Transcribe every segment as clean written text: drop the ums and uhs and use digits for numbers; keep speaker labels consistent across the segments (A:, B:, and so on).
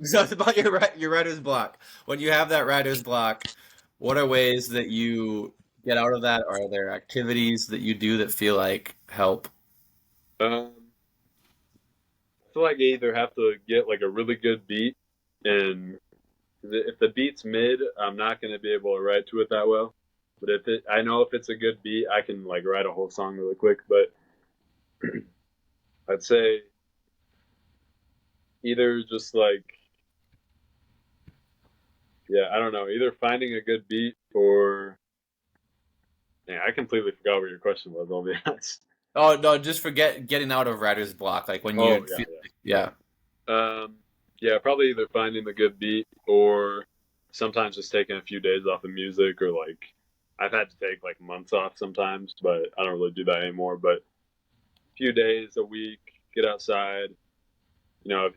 A: So it's about your writer's block. When you have that writer's block, what are ways that you get out of that? Are there activities that you do that feel like help?
B: Um, I feel like I either have to get like a really good beat, and if the beat's mid, I'm not going to be able to write to it that well. But I know if it's a good beat, I can like write a whole song really quick. But I'd say either just like, yeah, I don't know, either finding a good beat or, yeah, I completely forgot what your question was. I'll be honest.
A: Oh no, just forget getting out of writer's block. Like when
B: Oh
A: you
B: yeah,
A: feel like, yeah.
B: yeah, probably either finding the good beat or sometimes just taking a few days off of music or like I've had to take like months off sometimes, but I don't really do that anymore. But a few days, a week, get outside.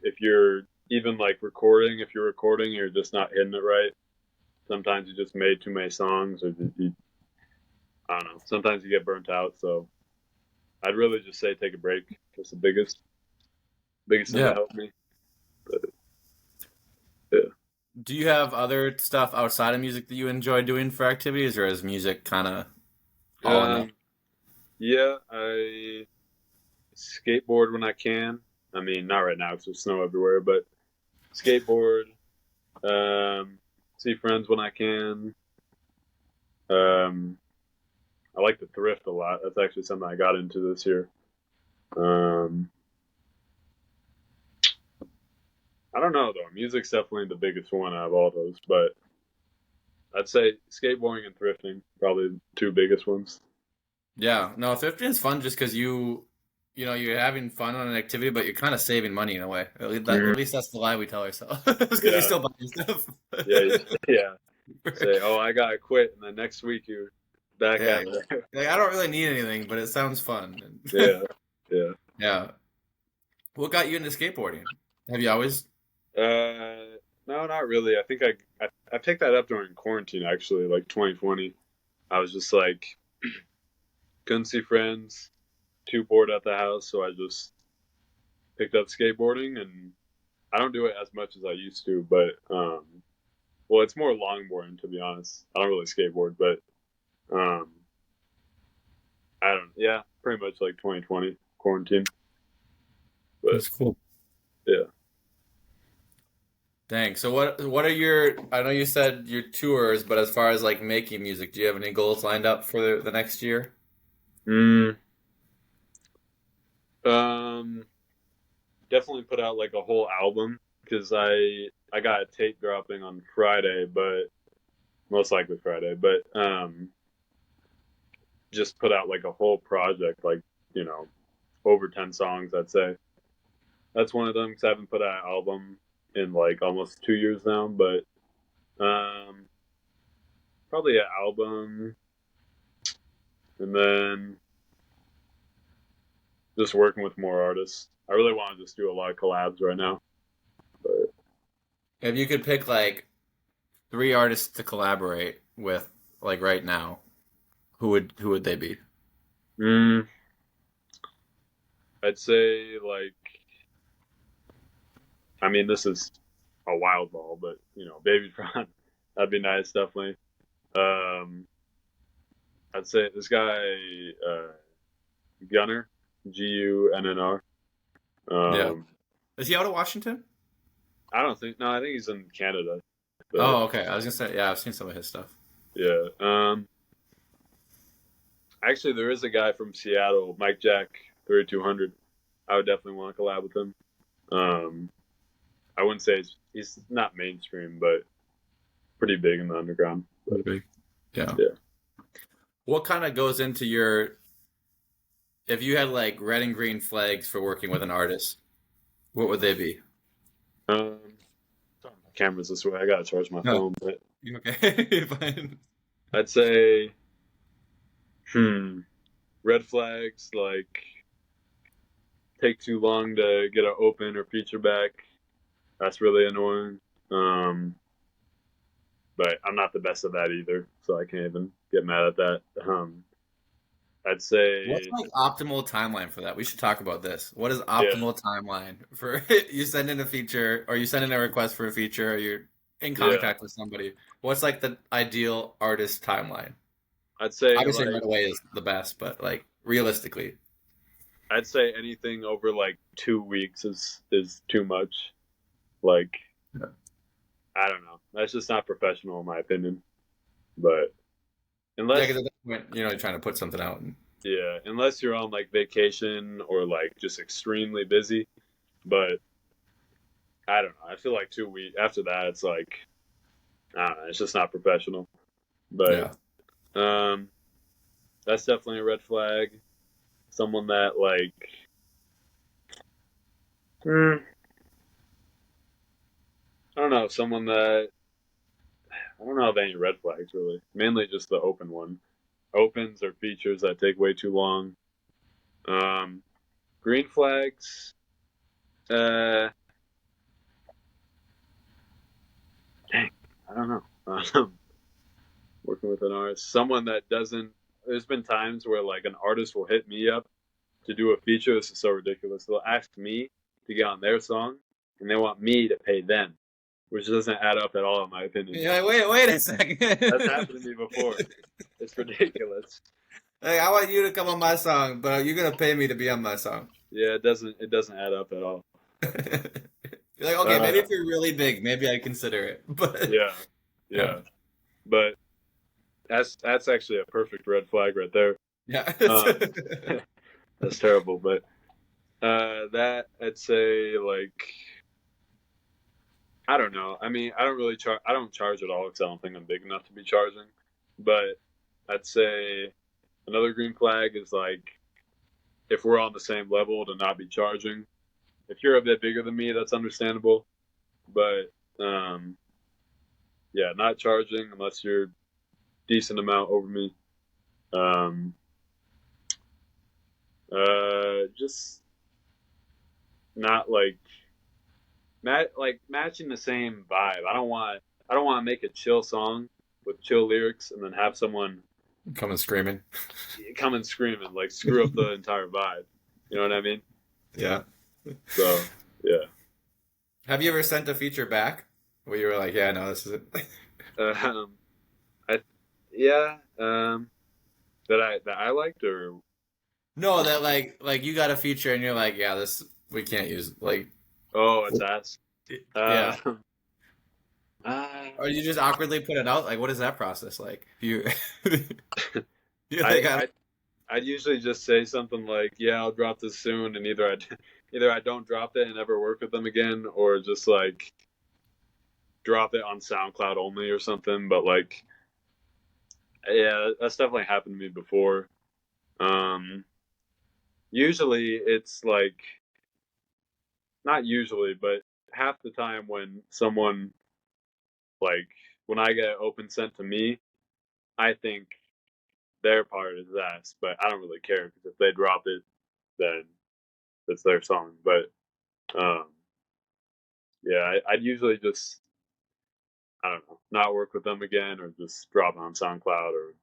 B: If you're even like recording, if you're recording, you're just not hitting it right. Sometimes you just made too many songs, or I don't know. Sometimes you get burnt out. So I'd really just say take a break. That's the biggest thing that
A: Yeah.
B: helped me. But yeah.
A: Do you have other stuff outside of music that you enjoy doing for activities, or is music kind of all in it?
B: Um, yeah, I skateboard when I can. I mean, not right now because there's snow everywhere, but skateboard. Um, see friends when I can. Um, I like to thrift a lot. That's actually something I got into this year. Um, I don't know though. Music's definitely the biggest one out of all those, but I'd say skateboarding and thrifting probably the two biggest ones.
A: Yeah. No, thrifting is fun just because you're having fun on an activity, but you're kind of saving money in a way.
B: Mhm.
A: At least that's the lie we tell ourselves, because you're
B: Yeah,
A: still buying stuff.
B: yeah, yeah. Say, oh, I gotta quit, and then next week you're back
A: Yeah,
B: at it.
A: like I don't really need anything, but it sounds fun.
B: Yeah, yeah.
A: Yeah. What got you into skateboarding? Have you always?
B: No, not really. I think I picked that up during quarantine actually, like 2020. I was just like couldn't see friends, too bored at the house, so I just picked up skateboarding, and I don't do it as much as I used to, but well, it's more longboarding to be honest. I don't really skateboard, but um, I don't. Yeah, pretty much like 2020 quarantine, but
A: That's cool.
B: yeah.
A: Dang. So what are your I know you said your tours, but as far as like making music, do you have any goals lined up for the next year?
B: Mm, um, definitely put out like a whole album because I got a tape dropping on Friday, but most likely Friday, but just put out like a whole project, like you know, over 10 songs. I'd say that's one of them because I haven't put out an album in like almost 2 years now, but um, probably an album, and then just working with more artists. I really want to just do a lot of collabs right now, but
A: If you could pick like three artists to collaborate with, like right now, who would they be?
B: mm, I'd say like I mean this is a wild ball, but babytron that'd be nice, definitely. Um, I'd say this guy uh, Gunner, Gunnr.
A: Yeah.
B: Um,
A: Is he out of Washington?
B: I don't think no, I think he's in Canada, but
A: Oh, okay. I was gonna say, yeah, I've seen some of his stuff.
B: yeah. Actually, there is a guy from Seattle, Mike Jack, 3200. I would definitely want to collab with him. Um, I wouldn't say he's not mainstream, but pretty big in the underground. But
A: Okay. Yeah.
B: yeah.
A: What kind of goes into your if you had like red and green flags for working with an artist, what would they be?
B: Um, sorry, my camera's this way. I gotta charge my
A: No,
B: phone, but
A: you okay? Fine.
B: I'd say, hmm, red flags like take too long to get an open or feature back. That's really annoying. Um, but I'm not the best at that either, so I can't even get mad at that. I'd
A: What's
B: say,
A: like optimal timeline for that? We should talk about this. What is
B: yeah,
A: optimal timeline for you send in a feature or you send in a request for a feature or you're in
B: yeah.
A: contact with somebody? What's like the ideal artist timeline?
B: I'd say
A: Obviously, right
B: like
A: away is the best, but like realistically,
B: I'd say anything over like 2 weeks is too much. Like
A: yeah,
B: I don't know. That's just not professional in my opinion. But
A: because
B: unless
A: at that point, you're trying to put something out. And,
B: yeah, unless you're on like vacation or like just extremely busy. But I don't know. I feel like 2 weeks after that, it's like I don't know. It's just not professional. But
A: yeah,
B: um, that's definitely a red flag. Someone that like hmm, I don't know. Someone that I don't know have any red flags really. Mainly just the open one. Opens or features that take way too long. Um, green flags. Uh, dang, I don't know. Working with an artist, someone that doesn't. There's been times where like an artist will hit me up to do a feature. This is so ridiculous. They'll ask me to get on their song, and they want me to pay them, which doesn't add up at all in my opinion.
A: you're like, wait a second.
B: That's happened to me before. It's ridiculous.
A: Like, I want you to come on my song, but you're gonna pay me to be on my song.
B: Yeah, it doesn't add up at all.
A: You're like, okay, maybe
B: Uh,
A: if you're really big, maybe I'd consider it. But
B: yeah,
A: yeah,
B: yeah, but that's actually a perfect red flag right there.
A: yeah.
B: Um, that's terrible, but that I'd say like I don't know. I mean, I don't really charge. I don't charge at all because I don't think I'm big enough to be charging. But I'd say another green flag is like if we're on the same level to not be charging. If you're a bit bigger than me, that's understandable. But yeah, not charging unless you're decent amount over me. Um, just not like matching the same vibe. I don't want to make a chill song with chill lyrics and then have someone
A: Coming screaming.
B: coming screaming, like screw up the entire vibe. You know what I mean?
A: Yeah.
B: So yeah.
A: Have you ever sent a feature back where you were like, yeah, no, this is it?
B: Um, I yeah. That I liked or
A: No, that like you got a feature and you're like, yeah, this we can't use like
B: oh it's ass. Uh,
A: yeah.
B: uh,
A: Or you just awkwardly put it out? Like what is that process like? You you
B: I
A: like I
B: I I'd usually just say something like yeah I'll drop this soon and either I don't drop it and never work with them again or just like drop it on SoundCloud only or something. But like yeah that's definitely happened to me before. Um, usually it's like not usually, but half the time when someone like when I get open sent to me, I think their part is ass, but I don't really care because if they drop it, then it's their song. But um, yeah, I'd usually just I don't know, not work with them again, or just drop it on SoundCloud, or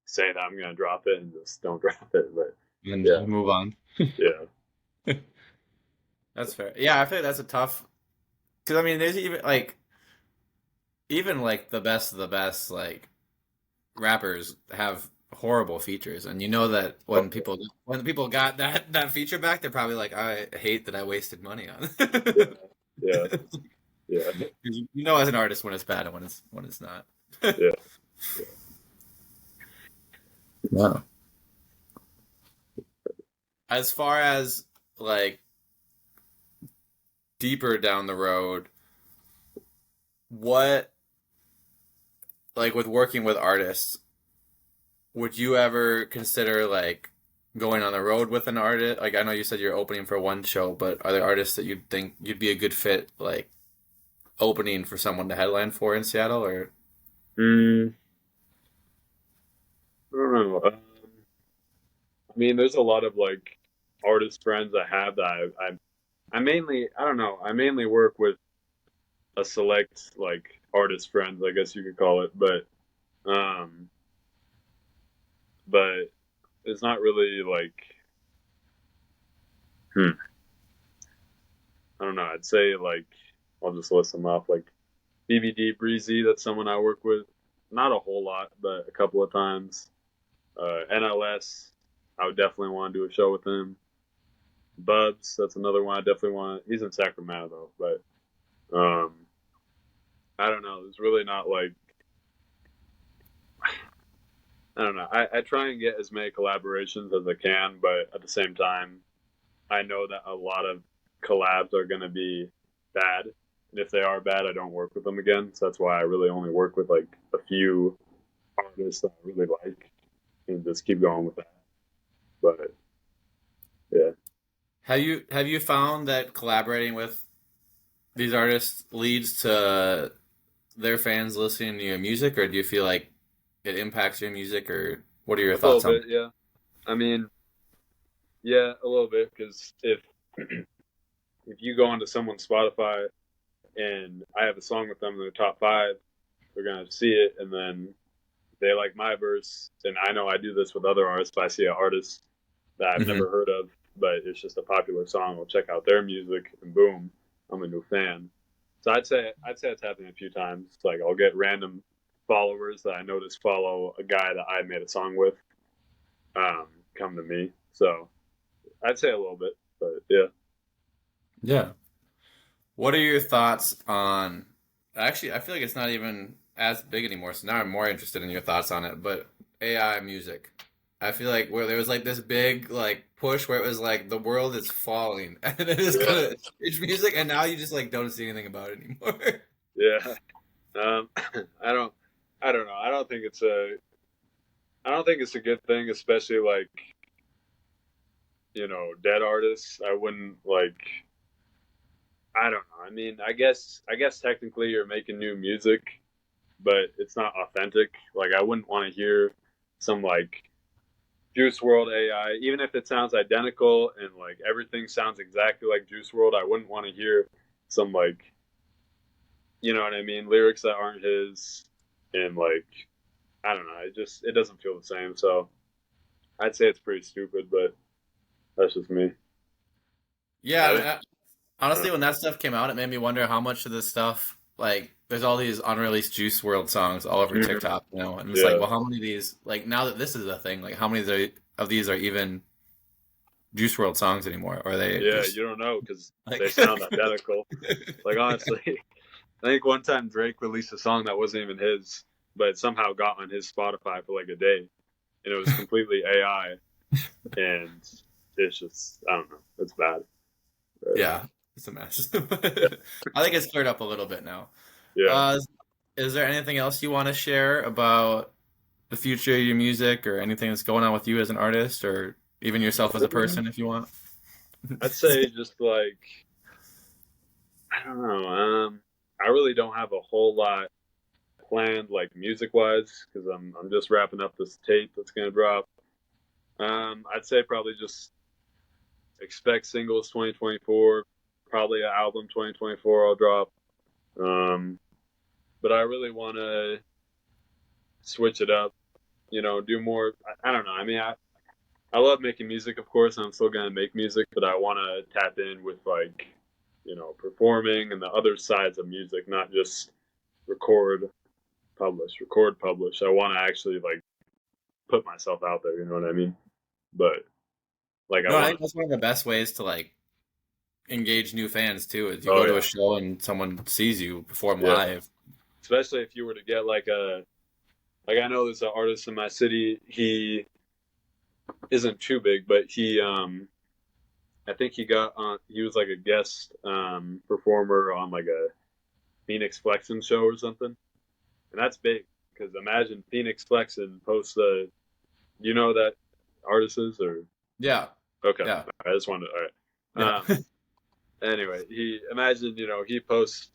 B: say that I'm gonna drop it and just don't drop it. But
A: and just
B: yeah,
A: move on.
B: yeah,
A: That's fair. Yeah, I feel like that's a tough because I mean, there's even like the best of the best like rappers have horrible features, and you know that
B: oh,
A: when people got that feature back, they're probably like, I hate that I wasted money on
B: yeah,
A: it.
B: yeah, yeah,
A: You know, as an artist, when it's bad and when it's not.
B: yeah, yeah.
A: Wow. As far as like deeper down the road, what like with working with artists, would you ever consider like going on the road with an artist? Like I know you said you're opening for one show, but are there artists that you'd think you'd be a good fit like opening for someone to headline for in Seattle or
B: Mm, I don't know. I mean, there's a lot of like artist friends I have that I mainly I don't know. I mainly work with a select like artist friends, I guess you could call it, um, but it's not really like, hmm, I don't know. I'd say like I'll just list them off like BBD Breezy. That's someone I work with. Not a whole lot, but a couple of times. NLS, I would definitely want to do a show with him. Bubs, that's another one I definitely want. He's in Sacramento though, but I don't know. There's really not like, I don't know. I try and get as many collaborations as I can, but at the same time, I know that a lot of collabs are going to be bad. And if they are bad, I don't work with them again. So that's why I really only work with like a few artists that I really like and just keep going with that. But yeah.
A: Have you found that collaborating with these artists leads to their fans listening to your music, or do you feel like it impacts your music, or what are your
B: A little
A: thoughts on
B: bit, yeah. I mean, yeah, a little bit because if you go onto someone's Spotify and I have a song with them in their top five, they're gonna see it, and then they like my verse, and I know I do this with other artists. If I see an artist that I've
A: that?
B: never heard of, but it's just a popular song, I'll check out their music, and boom, I'm a new fan. So I'd say it's happened a few times. Like I'll get random followers that I notice follow a guy that I made a song with, come to me. So I'd say a little bit, but yeah.
A: Yeah. What are your thoughts on? Actually, I feel like it's not even as big anymore, so now I'm more interested in your thoughts on it. But AI music, I feel like where there was like this big like push where it was like the world is falling, and it is
B: Yeah,
A: gonna it's music, and now you just like don't see anything about it anymore.
B: yeah. Um, I don't, I don't know. I don't think it's a good thing, especially like dead artists. I wouldn't like. I don't know. I mean, I guess technically you're making new music, but it's not authentic. Like I wouldn't want to hear some like Juice World AI, even if it sounds identical and like everything sounds exactly like Juice World. I wouldn't want to hear some like what I mean, lyrics that aren't his, and like I don't know. It doesn't feel the same. So I'd say it's pretty stupid, but that's just me.
A: Yeah,
B: I
A: and
B: think. I don't
A: honestly,
B: know.
A: when that stuff came out, it made me wonder how much of this stuff, like, there's all these unreleased Juice World songs all over
B: Mhm.
A: TikTok, and it's like,
B: Yeah,
A: well, how many of these, like, now that this is a thing, like, how many of these are even Juice World songs anymore? Or are they
B: yeah.
A: just
B: You don't know because they
A: like,
B: sound identical. Like honestly, I think one time Drake released a song that wasn't even his, but it somehow got on his Spotify for like a day, and it was completely AI, and it's just I don't know, it's bad. But,
A: yeah, it's a mess.
B: yeah,
A: I think it's cleared up a little bit now.
B: yeah.
A: Is there anything else you want to share about the future of your music or anything that's going on with you as an artist or even yourself as a
B: Um,
A: person if you want?
B: I'd say just like I don't know. I really don't have a whole lot planned, like music wise, because I'm just wrapping up this tape that's gonna drop. I'd say probably just expect singles 2024, probably an album 2024 I'll drop. Um, but I really want to switch it up, do more. I don't know. I mean, I love making music, of course, and I'm still gonna make music, but I want to tap in with like, performing and the other sides of music, not just record, publish. I want to actually like put myself out there. You know what I mean? But like, I
A: No, I
B: want
A: think that's one of the best ways to like engage new fans too. Is
B: to.
A: you
B: Oh
A: go to a
B: yeah,
A: show and someone sees you perform
B: yeah.
A: live.
B: Especially if you were to get like I know there's an artist in my city. He isn't too big, but I think he got on. He was like a guest performer on like a Phoenix Flexen show or something, and that's big because imagine Phoenix Flexen posts the. You know that artist is or
A: Yeah,
B: okay?
A: yeah,
B: I just wanted. All
A: yeah,
B: right. Anyway, he imagine he posts.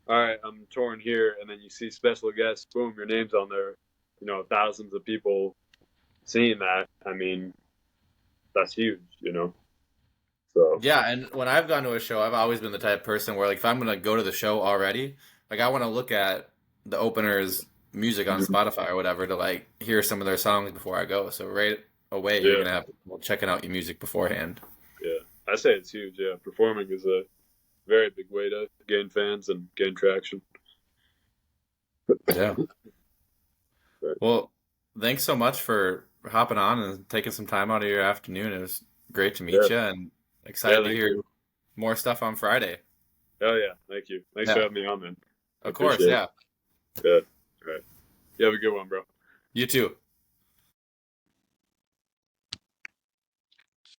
B: All right, I'm touring here, and then you see special guests. Boom, your name's on there. Thousands of people seeing that. I mean, that's huge. So
A: yeah. And when I've gone to a show, I've always been the type of person where like if I'm gonna go to the show already, like I want to look at the opener's music on
B: mhm.
A: Spotify or whatever to like hear some of their songs before I go. So right away, you're
B: Yeah,
A: gonna have people checking out your music beforehand.
B: yeah. I say it's huge. Yeah, performing is a very big way to gain fans and gain traction.
A: Yeah.
B: But
A: Well, thanks so much for hopping on and taking some time out of your afternoon. It was great to
B: yeah,
A: meet you and
B: yeah.
A: excited to
B: Thank
A: hear
B: you.
A: more stuff on Friday.
B: Oh yeah, thank you. Thanks for
A: Yeah,
B: having me on, man. I
A: of course.
B: appreciate it.
A: Yeah.
B: Yeah. All right. You have a good one, bro.
A: You too.